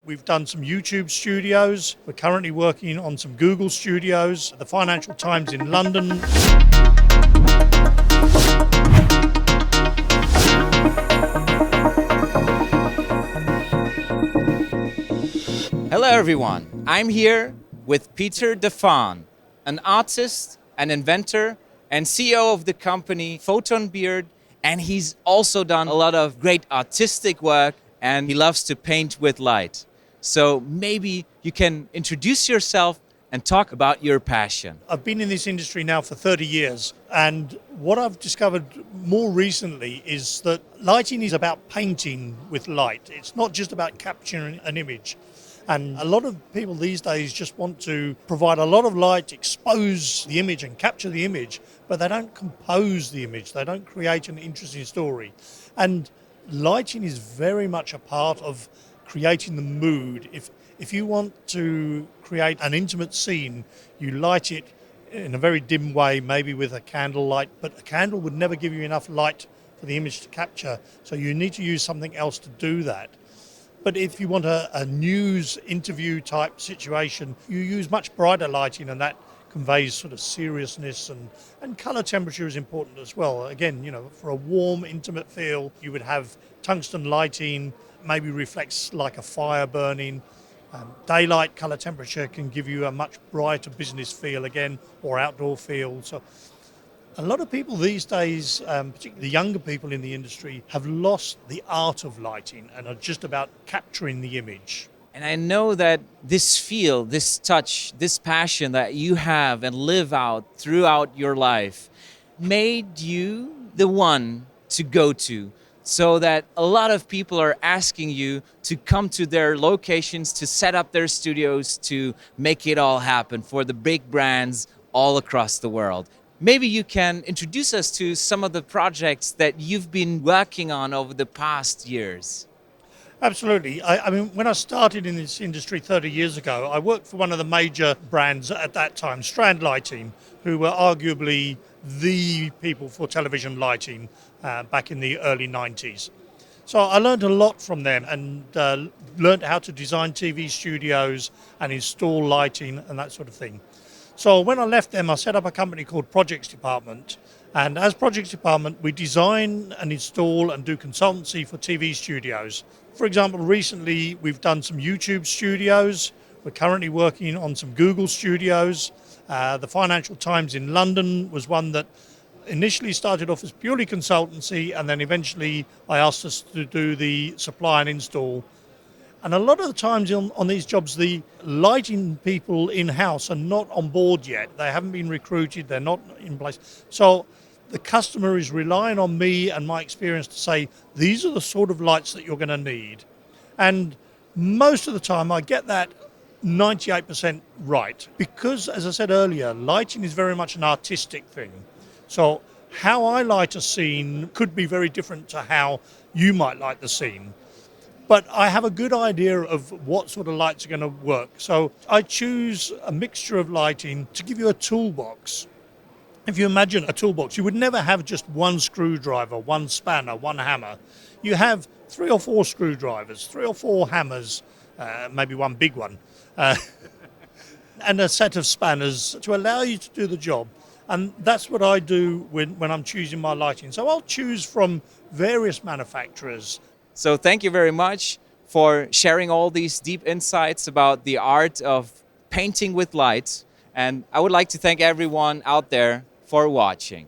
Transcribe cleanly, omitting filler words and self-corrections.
we've done some YouTube studios. We're currently working on some Google studios, the Financial Times in London. Hello everyone, I'm here with Peter Daffarn, an artist, an inventor, and CEO of the company Photon, and he's also done a lot of great artistic work, and he loves to paint with light. So maybe you can introduce yourself and talk about your passion. I've been in this industry now for 30 years, and what I've discovered more recently is that lighting is about painting with light. It's not just about capturing an image. And a lot of people these days just want to provide a lot of light, expose the image and capture the image, but they don't compose the image. They don't create an interesting story. And lighting is very much a part of creating the mood. If you want to create an intimate scene, you light it in a very dim way, maybe with a candle light, but a candle would never give you enough light for the image to capture. So you need to use something else to do that. But if you want a news interview type situation, you use much brighter lighting, and that conveys sort of seriousness, and color temperature is important as well. Again, for a warm, intimate feel, you would have tungsten lighting, maybe reflects like a fire burning. Daylight color temperature can give you a much brighter business feel again, or outdoor feel. So a lot of people these days, particularly the younger people in the industry, have lost the art of lighting and are just about capturing the image. And I know that this feel, this touch, this passion that you have and live out throughout your life made you the one to go to, so that a lot of people are asking you to come to their locations, to set up their studios, to make it all happen for the big brands all across the world. Maybe you can introduce us to some of the projects that you've been working on over the past years. Absolutely. I mean, when I started in this industry 30 years ago, I worked for one of the major brands at that time, Strand Lighting, who were arguably the people for television lighting back in the early 90s. So I learned a lot from them, and learned how to design TV studios and install lighting and that sort of thing. So when I left them, I set up a company called Projects Department. And as Projects Department, we design and install and do consultancy for TV studios. For example, recently we've done some YouTube studios. We're currently working on some Google studios. The Financial Times in London was one that initially started off as purely consultancy, and then eventually I asked us to do the supply and install. And a lot of the times on these jobs, the lighting people in-house are not on board yet. They haven't been recruited, they're not in place. So the customer is relying on me and my experience to say, these are the sort of lights that you're going to need. And most of the time I get that 98% right. Because, as I said earlier, lighting is very much an artistic thing. So how I light a scene could be very different to how you might light the scene. But I have a good idea of what sort of lights are going to work. So I choose a mixture of lighting to give you a toolbox. If you imagine a toolbox, you would never have just one screwdriver, one spanner, one hammer. You have 3 or 4 screwdrivers, 3 or 4 hammers, maybe one big one, and a set of spanners to allow you to do the job. And that's what I do when I'm choosing my lighting. So I'll choose from various manufacturers. So thank you very much for sharing all these deep insights about the art of painting with light. And I would like to thank everyone out there for watching.